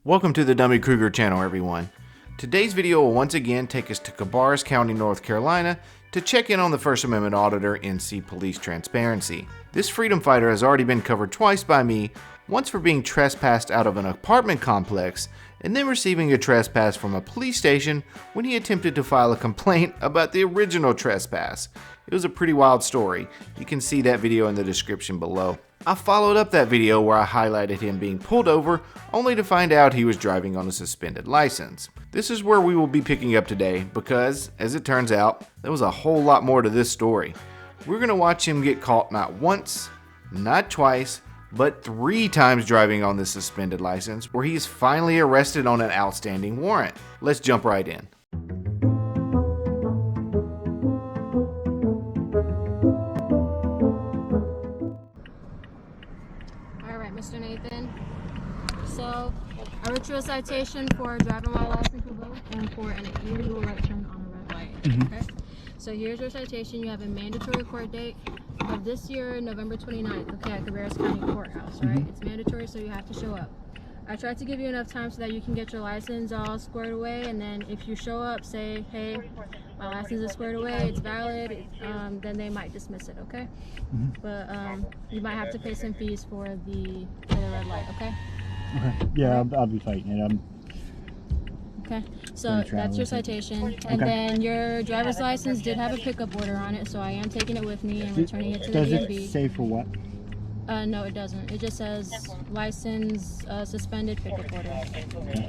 Welcome to the Dummy Kruger channel, everyone. Today's video will once again take us to Cabarrus County, North Carolina to check in on the First Amendment Auditor and see police transparency. This freedom fighter has already been covered twice by me, once for being trespassed out of an apartment complex, and then receiving a trespass from a police station when he attempted to file a complaint about the original trespass. It was a pretty wild story. You can see that video in the description below. I followed up that video where I highlighted him being pulled over, only to find out he was driving on a suspended license. This is where we will be picking up today because, as it turns out, there was a whole lot more to this story. We're going to watch him get caught not once, not twice, but 3 times driving on this suspended license, where he is finally arrested on an outstanding warrant. Let's jump right in. Mr. Nathan. So, I wrote you a citation for driving while license revoked and for an illegal right turn on a red light. Okay? So here's your citation. You have a mandatory court date of this year, November 29th, okay, at Cabarrus County Courthouse, right? It's mandatory, so you have to show up. I tried to give you enough time so that you can get your license all squared away, and then if you show up, say, hey, my license is squared away, it's valid, then they might dismiss it, okay? But you might have to pay some fees for the red light, okay? Okay. Yeah, I'll be fighting it. Okay, so that's your citation. And then your driver's license did have a pickup order on it, so I am taking it with me and returning it to the DMV. Does it say for what? No, it doesn't. It just says license suspended pickup order.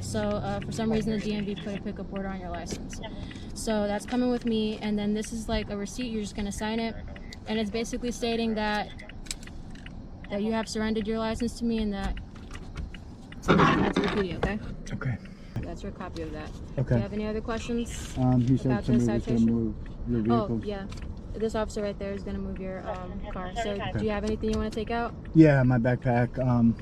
So for some reason the DMV put a pickup order on your license. So that's coming with me, and then this is like a receipt. You're just gonna sign it, and it's basically stating that you have surrendered your license to me, and that's your PD, okay? Okay. That's your copy of that. Okay. Do you have any other questions? He said about the somebody was citation? going to move your vehicle. Oh, yeah. This officer right there is going to move your car. So do you have anything you want to take out? Yeah, my backpack. I'm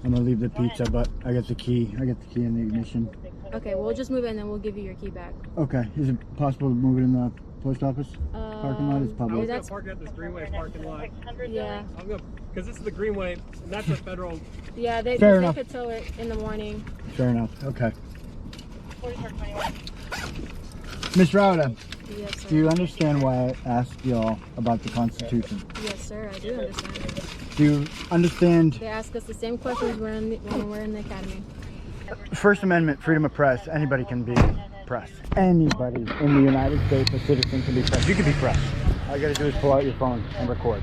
going to leave the pizza, but I got the key. I got the key in the ignition. Okay, we'll just move it and then we'll give you your key back. Okay. Is it possible to move it in the post office parking lot? It's I public. was going to park at this Greenway parking lot. Yeah. I'm going because this is the Greenway, and that's a federal. Yeah, they could tow it in the morning. Fair enough. Okay. Miss Rauda, Yes, sir. do you understand why I asked y'all about the Constitution? Yes, sir, I do understand. Do you understand They ask us the same questions when we're in the academy. First Amendment, freedom of press? Anybody can be press. Anybody in the United States, a citizen, can be press. You can be press. All you gotta do is pull out your phone and record.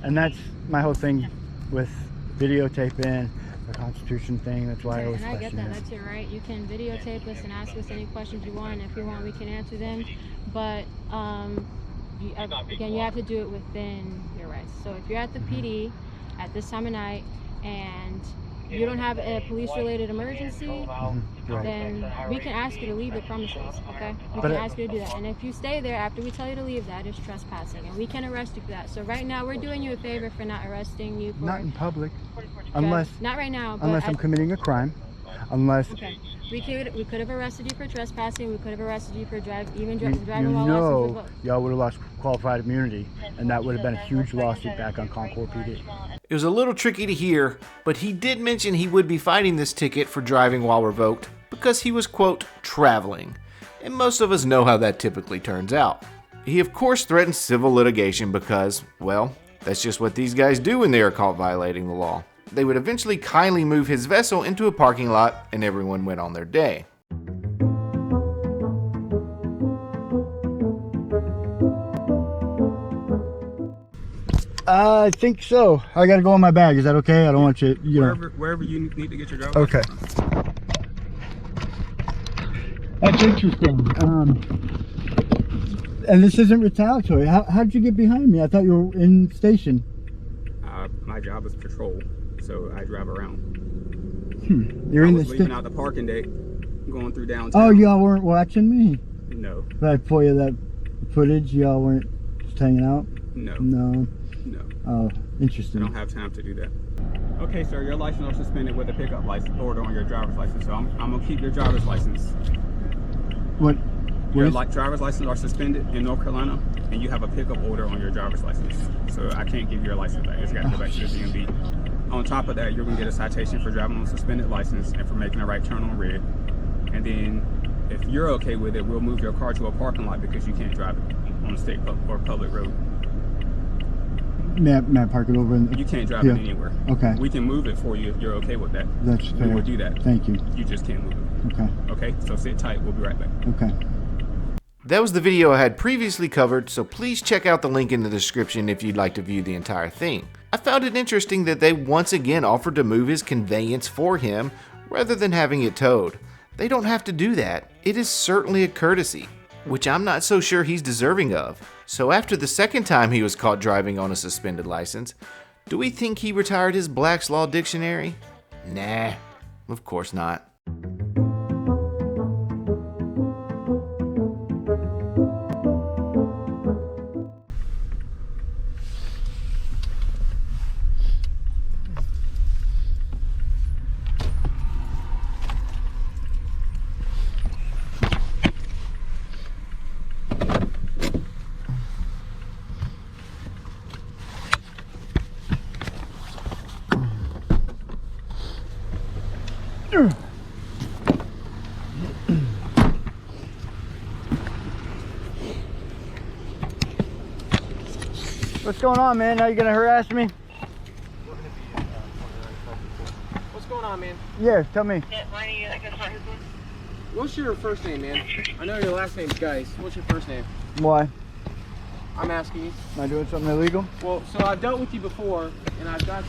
And that's my whole thing with videotaping, the Constitution thing. That's why I always And I get question that. it. That's your right. You can videotape us and ask us any questions you want. If you want, we can answer them. But again, you have to do it within your rights. So if you're at the PD at this time of night and you don't have a police-related emergency, then we can ask you to leave the premises, okay? We can ask you to do that. And if you stay there after we tell you to leave, that is trespassing, and we can arrest you for that. So right now, we're doing you a favor for not arresting you for... Not in public. Okay? Unless... Not right now, but... Unless I'm committing a crime. Unless... Okay. We could have arrested you for trespassing. We could have arrested you for driving You while license revoked. y'all would have lost qualified immunity, and that would have been a huge lawsuit back on Concord PD. It was a little tricky to hear, but he did mention he would be fighting this ticket for driving while revoked because he was, quote, traveling. And most of us know how that typically turns out. He of course threatened civil litigation because, well, that's just what these guys do when they are caught violating the law. They would eventually kindly move his vessel into a parking lot and everyone went on their day. I think so. I gotta go in my bag. Is that okay? I don't want you, Wherever you need to get your driver's Okay. That's interesting. And this isn't retaliatory. How did you get behind me? I thought you were in station. My job is patrol, so I drive around. You're in the leaving out the parking deck, going through downtown. Oh, y'all weren't watching me? No. Did I pull you that footage? Y'all weren't just hanging out? No. No. No. Oh, I interesting. don't have time to do that. Okay, sir, your license is suspended with a pickup license order on your driver's license, so I'm gonna keep your driver's license. What? Your driver's license are suspended in North Carolina, and you have a pickup order on your driver's license. So I can't give you your license back. It's got to go back to the DMV. On top of that, you're gonna get a citation for driving on a suspended license and for making a right turn on red. And then, if you're okay with it, we'll move your car to a parking lot because you can't drive it on a state or public road. May I park it over? You can't drive it anywhere. Okay. We can move it for you if you're okay with that. That's fair. We will do that. Thank you. You just can't move it. Okay. Okay, so sit tight. We'll be right back. Okay. That was the video I had previously covered, so please check out the link in the description if you'd like to view the entire thing. I found it interesting that they once again offered to move his conveyance for him rather than having it towed. They don't have to do that. It is certainly a courtesy, which I'm not so sure he's deserving of. So after the second time he was caught driving on a suspended license, do we think he retired his Black's Law Dictionary? Nah, of course not. What's going on, man? Now you gonna harass me? What's going on, man? Yeah, tell me. What's your first name, man? I know your last name's Geis. What's your first name? Why? I'm asking you. Am I doing something illegal? Well, so I've dealt with you before, and I've got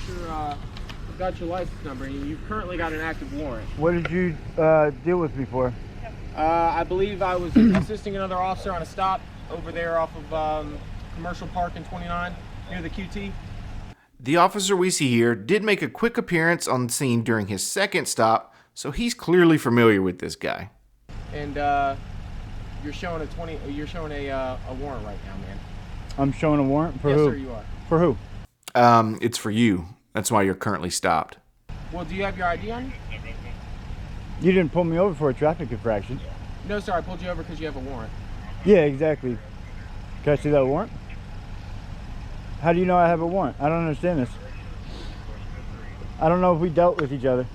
your license number, and you've currently got an active warrant. What did you deal with me for? I believe I was assisting another officer on a stop over there off of Commercial Park in 29 near the QT. The officer we see here did make a quick appearance on the scene during his second stop, so he's clearly familiar with this guy. And you're showing a warrant right now, man. I'm showing a warrant for yes, who? Yes, sir, you are. For who? It's for you. That's why you're currently stopped. Well, do you have your ID on you? You didn't pull me over for a traffic infraction. No, sir. I pulled you over because you have a warrant. Yeah, exactly. Can I see that warrant? How do you know I have a warrant? I don't understand this. I don't know if we dealt with each other.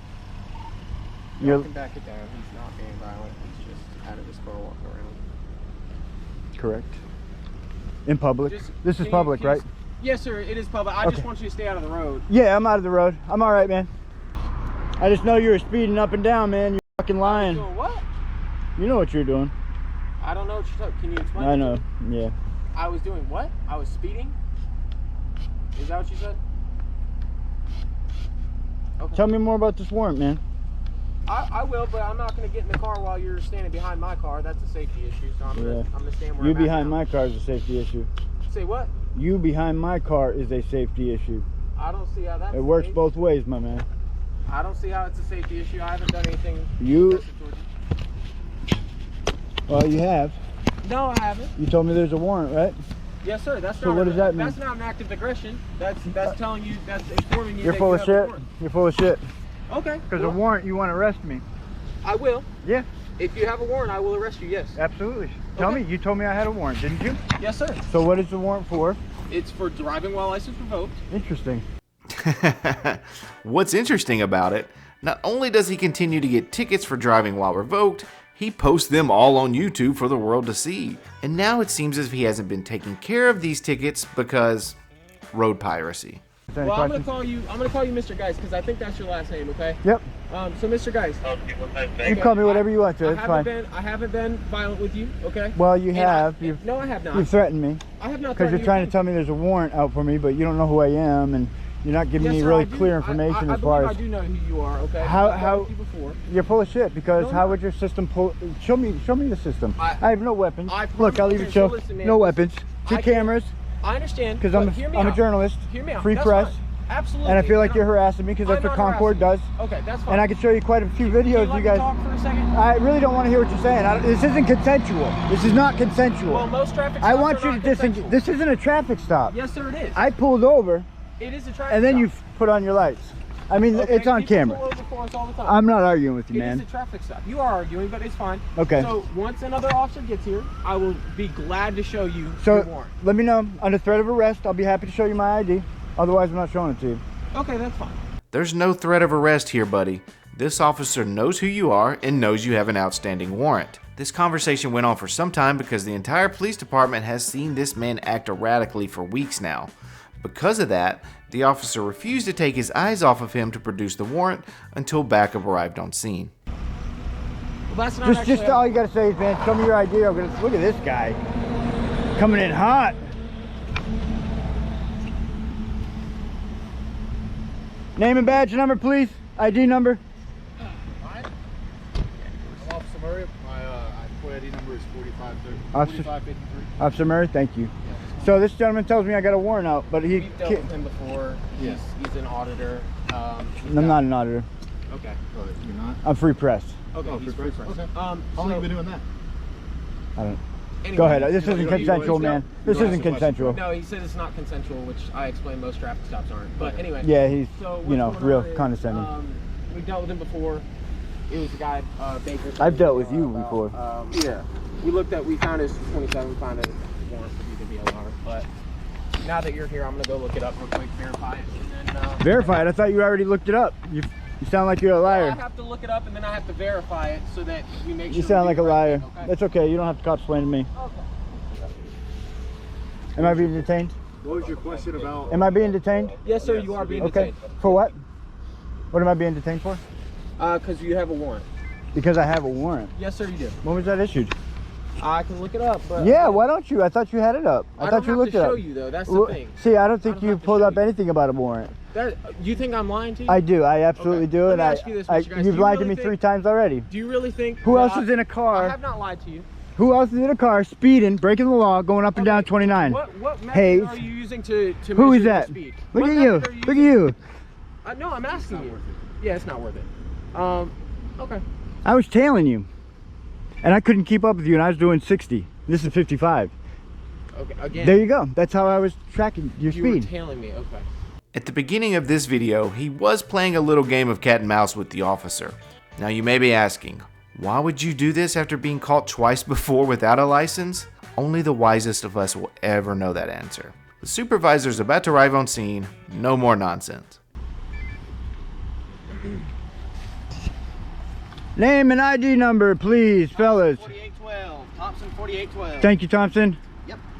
You can back it down. He's not being violent. He's just out of his car walking around. Correct. In public. This is Can public, you right? Yes, sir. It is public. I just want you to stay out of the road. Yeah, I'm out of the road. I'm all right, man. I just know you were speeding up and down, man. You're fucking lying. Doing what? You know what you're doing. I don't know what you're talking. Can you explain? I know. Yeah. I was doing what? I was speeding? Is that what you said? Okay. Tell me more about this warrant, man. I will, but I'm not going to get in the car while you're standing behind my car. That's a safety issue, so I'm going to stand where You I'm at behind now. my car is a safety issue. Say what? You behind my car is a safety issue. I don't see how that's It works safe. both ways, my man. I don't see how it's a safety issue. I haven't done anything. You- aggressive towards you. Well, you have. No, I haven't. You told me there's a warrant, right? Yes, sir. That's So not. what does that mean? That's not an act of aggression. That's telling you. That's informing you. You're that full you of have shit. a warrant. You're full of shit. Okay. Because well, a warrant, you want to arrest me. I will. Yeah, If you have a warrant, I will arrest you. Yes. absolutely. Tell Okay. me, you told me I had a warrant, didn't you? Yes, sir. So what is the warrant for? It's for driving while license revoked. Interesting. What's interesting about it, not only does he continue to get tickets for driving while revoked, he posts them all on YouTube for the world to see. And now it seems as if he hasn't been taking care of these tickets because road piracy. Is there any Well, I'm gonna questions? call you Mr. Geis because I think that's your last name. Okay. Yep. So Mr. Geis. You can call me whatever you want to. I It's haven't fine. I haven't been violent with you. Okay. Well, you And have. No, I have not. You threatened me I have not. because you're trying to tell me there's a warrant out for me, but you don't know who I am, and you're not giving me really clear information as far I as do know who you are. Okay. How- I've dealt with you before. you're full of shit. Because No, how no. would your system pull? Show me the system. I have no weapons. I Look, I'll leave okay, it show. so listen, man, No listen. weapons. Two I can't- cameras. I understand. Because but hear me I'm a out. journalist. Hear me out. Free That's press. fine. Absolutely. And I feel like And you're I'm- harassing me because that's I'm what not Concord does. harassing you. Okay, that's fine. And I can show you quite a few Can you videos let you me guys. talk for a second? I really don't want to hear what you're saying. This isn't consensual. This is not consensual. Well, most traffic I stops want are you not to disengage. consensual. This isn't a traffic stop. Yes, sir, it is. I pulled over, It is a traffic and then stop. you put on your lights. I mean, Okay, it's on people camera. pull over for us all the time. I'm not arguing with you, It man. is a traffic stop. You are arguing, but it's fine. Okay. So once another officer gets here, I will be glad to show you your So warrant. let me know. Under threat of arrest, I'll be happy to show you my ID. Otherwise, I'm not showing it to you. Okay, that's fine. There's no threat of arrest here, buddy. This officer knows who you are and knows you have an outstanding warrant. This conversation went on for some time because the entire police department has seen this man act erratically for weeks now. Because of that, the officer refused to take his eyes off of him to produce the warrant until backup arrived on scene. Well, that's not Just all you gotta say is, man, show me your ID. I'm gonna look at this guy coming in hot. Name and badge number, please. ID number. I'm Officer Murray. My FOIA ID number is 4553. Officer Murray, thank you. So this gentleman tells me I got a warrant out, but he We've dealt with him before. Yes. He's an auditor. I'm not an auditor. Okay. Oh, you're not? I'm free press. Okay. Oh, He's free free press. press. Okay. How long have you been doing that? I don't. Anyway, Go ahead. This you isn't know, consensual, man. This you wanna isn't ask a question? consensual. No, he said it's not consensual, which I explained most traffic stops aren't. But anyway. Yeah, he's, So you know, what's real going on is, condescending. We've dealt with him before. It was a guy, Baker. I've dealt with you before. Yeah. We found his 27, found a warrant for you to be alarmed. But now that you're here, I'm going to go look it up real quick, verify it. And then, Verify it? I thought you already looked it up. You sound like you're a well, I liar. have to look it up and then I have to verify it so that we make sure. You sound we like do a the right liar. thing, okay? That's okay. You don't have to explain to me. Okay. Am I being detained? What was your question about? Am I being detained? Yes, sir, you are being Okay. detained. For what? What am I being detained for? Because you have a warrant. Because I have a warrant. Yes, sir, you do. When was that issued? I can look it up, but Yeah, why don't you? I thought you had it up. I thought don't you have looked to it show up. you though. That's the Well, thing. see, I don't think don't you have to pulled show up you. anything about a warrant. That you think I'm lying to you? I do. I absolutely Okay. do. Let And me ask you this, Mr. Guys. Do you've you lied to really me think- 3 times already. Do you really think? Who that else is in a car? I have not lied to you. Who else is in a car speeding, breaking the law, going up and down 29? What method Hayes. are you using to Who measure is the that? speed? Look What at you. method are Look at using? you. No, I'm asking you. Yeah, it's not worth it. Okay. I was tailing you. And I couldn't keep up with you, and I was doing 60. This is 55. Okay. Again. There you go. That's how I was tracking your You were speed. tailing me. Okay. At the beginning of this video, he was playing a little game of cat and mouse with the officer. Now you may be asking, why would you do this after being caught twice before without a license? Only the wisest of us will ever know that answer. The supervisor's about to arrive on scene. No more nonsense. Name and ID number, please, fellas. 4812. Thompson 4812. Thank you, Thompson.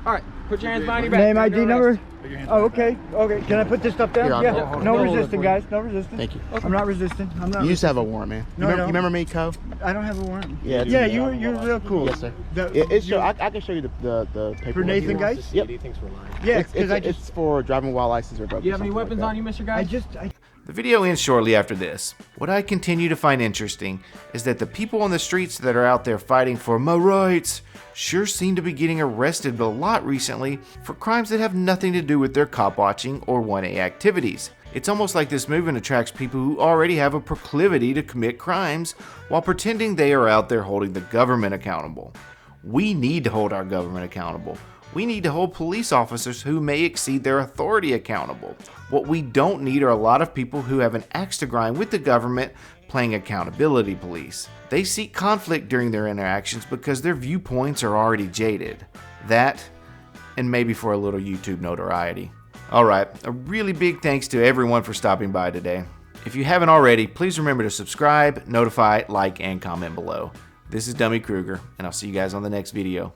All right. Put your hands behind your back. Name You're ID under number? arrest. Oh, okay. Okay. Can I put this stuff down? Here, I'll- Yeah. hold on. No Hold on. resisting, guys. No resisting. Thank you. I'm not resisting. I'm not. You used to have a warrant, man. No, I don't. You remember me, Co? I don't have a warrant. Yeah, it's Yeah, me. you're real cool. Yes, sir. The- you- I can show you the paperwork. For Nathan, here. guys? Yep. He thinks we're lying. Yeah, It's, because it's for driving while license revoked. Do you have any weapons on you, Mr. Guy? The video ends shortly after this. What I continue to find interesting is that the people on the streets that are out there fighting for my rights sure seem to be getting arrested a lot recently for crimes that have nothing to do with their cop watching or 1A activities. It's almost like this movement attracts people who already have a proclivity to commit crimes while pretending they are out there holding the government accountable. We need to hold our government accountable. We need to hold police officers who may exceed their authority accountable. What we don't need are a lot of people who have an axe to grind with the government playing accountability police. They seek conflict during their interactions because their viewpoints are already jaded. That, and maybe for a little YouTube notoriety. Alright, a really big thanks to everyone for stopping by today. If you haven't already, please remember to subscribe, notify, like, and comment below. This is Dummy Kruger, and I'll see you guys on the next video.